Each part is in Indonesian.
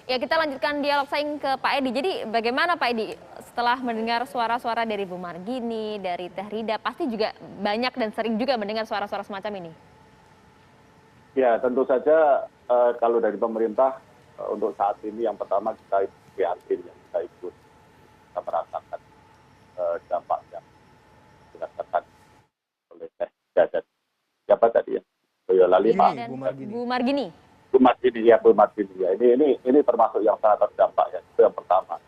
Ya, kita lanjutkan dialog saing ke Pak Edi. Jadi bagaimana Pak Edi setelah mendengar suara-suara dari Bu Margini, dari Teh Rida, pasti juga banyak dan sering juga mendengar suara-suara semacam ini? Ya, tentu saja kalau dari pemerintah untuk saat ini yang pertama kita prihatin ya, kita ikut kita merasakan dampak yang dirasakan oleh Teh Rida dan siapa tadi ya? Boyolali Rida Pak dan Bu Margini. Bu Margini. Bu Margini ya, Bu Margini ya. Ini termasuk yang sangat terdampak ya. Itu yang pertama.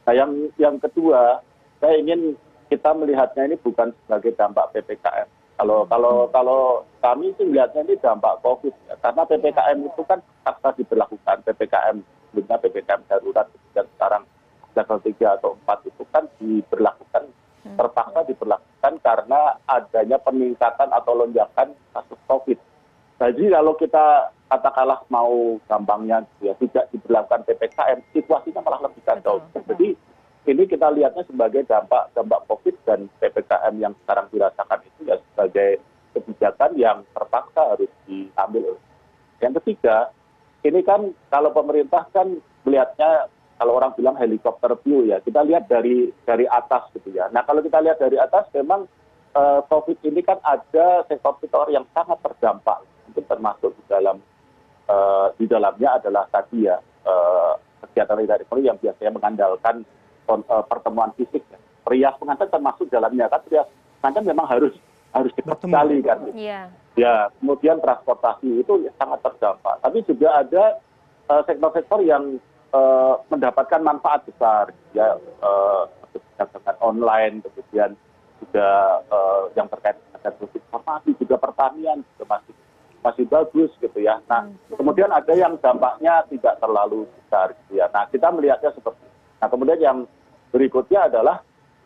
Nah, yang kedua, saya ingin kita melihatnya ini bukan sebagai dampak PPKM. Kalau kami sih melihatnya ini dampak COVID ya. Karena PPKM itu kan paksa diberlakukan. PPKM sebelumnya PPKM darurat dan sekarang level 3 atau 4 itu kan diberlakukan terpaksa diberlakukan karena adanya peningkatan atau lonjakan kasus COVID. Jadi kalau kita katakanlah mau gampangnya ya tidak diberlakukan PPKM, situasinya malah lebih kacau. Jadi ini kita lihatnya sebagai dampak COVID dan PPKM yang sekarang dirasakan itu ya sebagai kebijakan yang terpaksa harus diambil. Yang ketiga, ini kan kalau pemerintah kan melihatnya kalau orang bilang helikopter view ya, kita lihat dari atas gitu ya. Nah kalau kita lihat dari atas memang COVID ini kan ada sektor-sektor yang sangat terdampak, mungkin termasuk di dalamnya adalah tadi ya kegiatan ekonomi yang biasanya mengandalkan pertemuan fisik. Ya. Perias pengantin termasuk dalamnya kan perias pengantin memang harus cepat sekali kan. Iya. Ya, kemudian transportasi itu sangat terdampak. Tapi juga ada sektor-sektor yang mendapatkan manfaat besar, ya dengan online, kemudian juga yang terkait dengan informasi, juga pertanian juga masih bagus gitu ya. Nah, kemudian ada yang dampaknya tidak terlalu besar gitu ya. Nah, kita melihatnya seperti itu. Nah, kemudian yang berikutnya adalah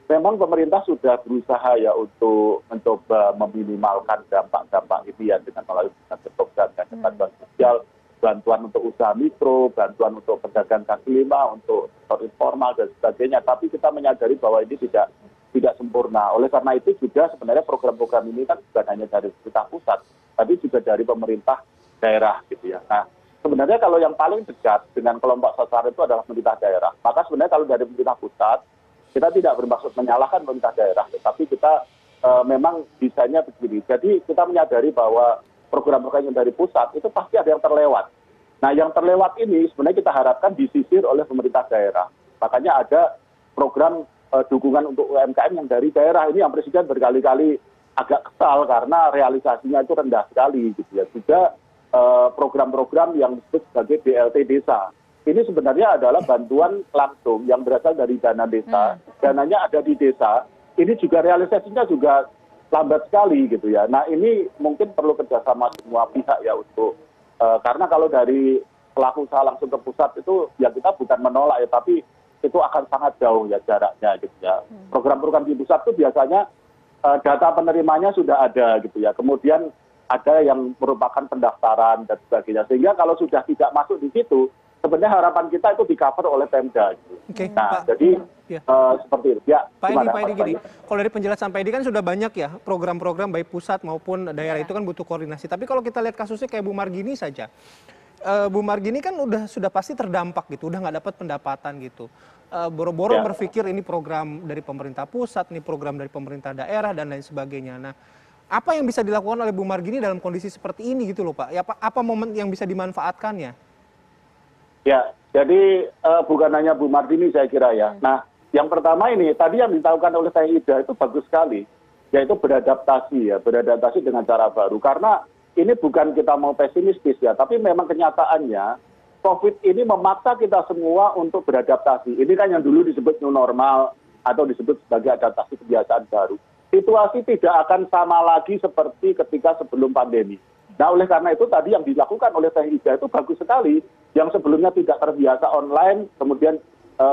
memang pemerintah sudah berusaha ya untuk mencoba meminimalkan dampak-dampak ini ya dengan melalui program dan bantuan sosial, bantuan untuk usaha mikro, bantuan untuk pedagang kaki lima, untuk sektor informal dan sebagainya. Tapi kita menyadari bahwa ini tidak sempurna. Oleh karena itu juga sebenarnya program-program ini kan bukan hanya dari pemerintah pusat, tapi juga dari pemerintah daerah gitu ya. Nah, sebenarnya kalau yang paling dekat dengan kelompok sasaran itu adalah pemerintah daerah. Maka sebenarnya kalau dari pemerintah pusat, kita tidak bermaksud menyalahkan pemerintah daerah, tetapi kita memang bisanya begini. Jadi kita menyadari bahwa program-program yang dari pusat itu pasti ada yang terlewat. Nah, yang terlewat ini sebenarnya kita harapkan disisir oleh pemerintah daerah. Makanya ada program dukungan untuk UMKM yang dari daerah ini yang Presiden berkali-kali agak kesal karena realisasinya itu rendah sekali gitu ya. Juga program-program yang disebut sebagai BLT desa. Ini sebenarnya adalah bantuan langsung yang berasal dari dana desa. Dananya ada di desa. Ini juga realisasinya juga lambat sekali gitu ya. Nah, ini mungkin perlu kerjasama semua pihak ya untuk karena kalau dari pelaku usaha langsung ke pusat itu ya kita bukan menolak ya, tapi itu akan sangat jauh ya jaraknya gitu ya. Program-program di pusat itu biasanya data penerimanya sudah ada gitu ya. Kemudian ada yang merupakan pendaftaran dan sebagainya. Sehingga kalau sudah tidak masuk di situ, sebenarnya harapan kita itu di-cover oleh Pemda. Gitu. Oke, nah, Pak. jadi seperti itu. Ya, Pak Edi gini, kalau dari penjelasan Pak Edi kan sudah banyak ya program-program baik pusat maupun daerah itu kan butuh koordinasi. Tapi kalau kita lihat kasusnya kayak Bu Margini saja, Bu Margini kan sudah pasti terdampak gitu, udah nggak dapat pendapatan gitu. Boro-boro berpikir ini program dari pemerintah pusat, ini program dari pemerintah daerah dan lain sebagainya. Nah, apa yang bisa dilakukan oleh Bu Margini dalam kondisi seperti ini gitu loh Pak? Ya, apa momen yang bisa dimanfaatkannya? Ya, jadi bukan hanya Bu Margini saya kira ya. Nah, yang pertama ini tadi yang dilakukan oleh Teh Ida itu bagus sekali, yaitu beradaptasi dengan cara baru. Karena ini bukan kita mau pesimistis ya, tapi memang kenyataannya COVID ini memaksa kita semua untuk beradaptasi. Ini kan yang dulu disebut new normal atau disebut sebagai adaptasi kebiasaan baru. Situasi tidak akan sama lagi seperti ketika sebelum pandemi. Nah, oleh karena itu tadi yang dilakukan oleh Teh Ida itu bagus sekali. Yang sebelumnya tidak terbiasa online, kemudian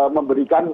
memberikan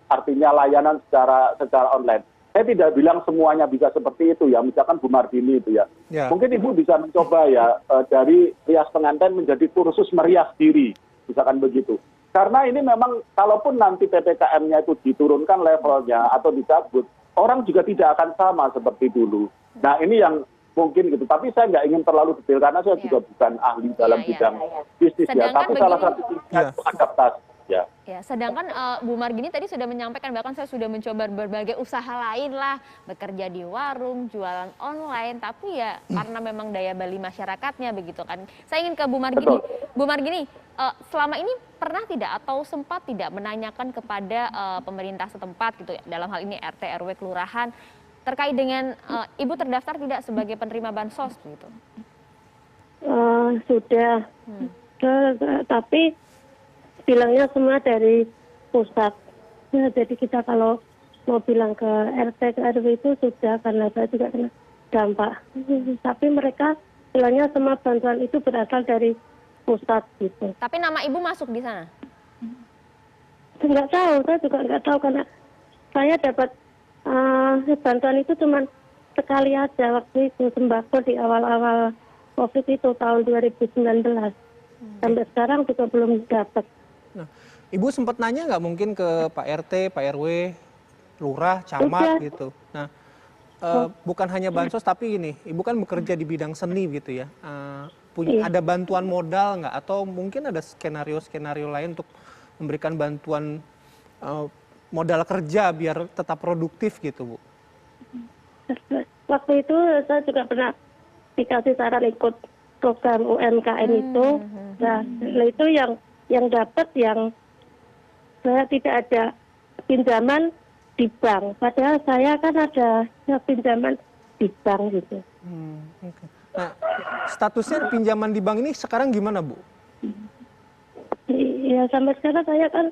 artinya layanan secara online. Saya tidak bilang semuanya bisa seperti itu ya, misalkan Bu Margini itu ya. Mungkin Ibu bisa mencoba ya dari rias pengantin menjadi kursus merias diri, misalkan begitu. Karena ini memang kalaupun nanti PPKM-nya itu diturunkan levelnya atau dicabut, orang juga tidak akan sama seperti dulu. Nah, ini yang mungkin gitu. Tapi saya nggak ingin terlalu detail karena saya juga bukan ahli dalam bidang bisnis ya. Sedangkan Tapi salah begini, satu kuncinya itu adaptasi ya. ya, sedangkan Bu Margini tadi sudah menyampaikan, bahkan saya sudah mencoba berbagai usaha lain lah, bekerja di warung, jualan online, tapi ya karena memang daya beli masyarakatnya begitu kan. Saya ingin ke Bu Margini. Betul. Bu Margini, selama ini pernah tidak atau sempat tidak menanyakan kepada pemerintah setempat gitu ya, dalam hal ini RT, RW, kelurahan, terkait dengan Ibu terdaftar tidak sebagai penerima bansos gitu? Sudah, tapi bilangnya semua dari pusat. Ya, jadi kita kalau mau bilang ke RT, ke RW itu sudah, karena saya juga kena dampak. Tapi mereka bilangnya semua bantuan itu berasal dari pusat gitu. Tapi nama Ibu masuk di sana? Nggak tahu, saya juga nggak tahu karena saya dapat bantuan itu cuma sekali aja waktu itu, sembako di awal-awal COVID itu tahun 2019. Sampai sekarang juga belum dapat. Nah, Ibu sempat nanya nggak mungkin ke Pak RT, Pak RW, lurah, camat gitu. Nah, bukan hanya bansos tapi ini, Ibu kan bekerja di bidang seni gitu ya. Ada bantuan modal nggak? Atau mungkin ada skenario-skenario lain untuk memberikan bantuan modal kerja biar tetap produktif gitu, Bu? Waktu itu saya juga pernah dikasih saran ikut program UMKM itu. Nah, itu yang dapat yang saya tidak ada pinjaman di bank. Padahal saya kan ada pinjaman di bank gitu. Okay. Nah, statusnya pinjaman di bank ini sekarang gimana, Bu? Ya sampai sekarang saya kan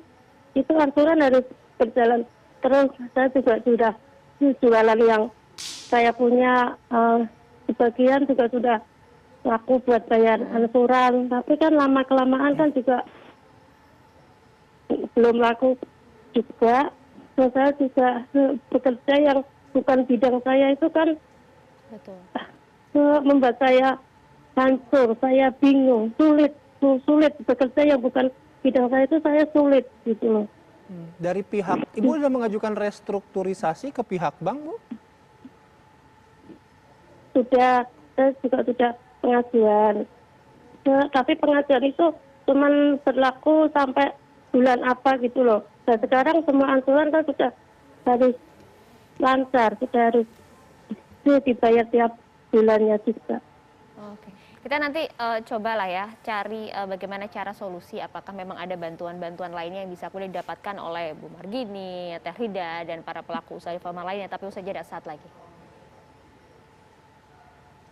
itu angsuran harus berjalan terus. Saya juga sudah jualan yang saya punya, sebagian juga sudah laku buat bayar angsuran. Tapi kan lama kelamaan kan juga belum laku juga. So, saya juga bekerja yang bukan bidang saya itu kan membuat saya hancur, saya bingung, sulit bekerja yang bukan bidang saya itu saya sulit gitu loh. Dari pihak Ibu sudah mengajukan restrukturisasi ke pihak bank, Bu? Sudah, saya juga sudah pengajuan. Tapi pengajuan itu cuman berlaku sampai bulan apa gitu loh. Dan sekarang semua angsuran kan sudah harus lancar, sudah harus dibayar tiap bulannya juga. Oke, kita nanti cobalah ya cari bagaimana cara solusi, apakah memang ada bantuan-bantuan lainnya yang bisa kemudian didapatkan oleh Bu Margini, Teh Rida, dan para pelaku usaha informal lainnya, tapi usai jeda saat lagi.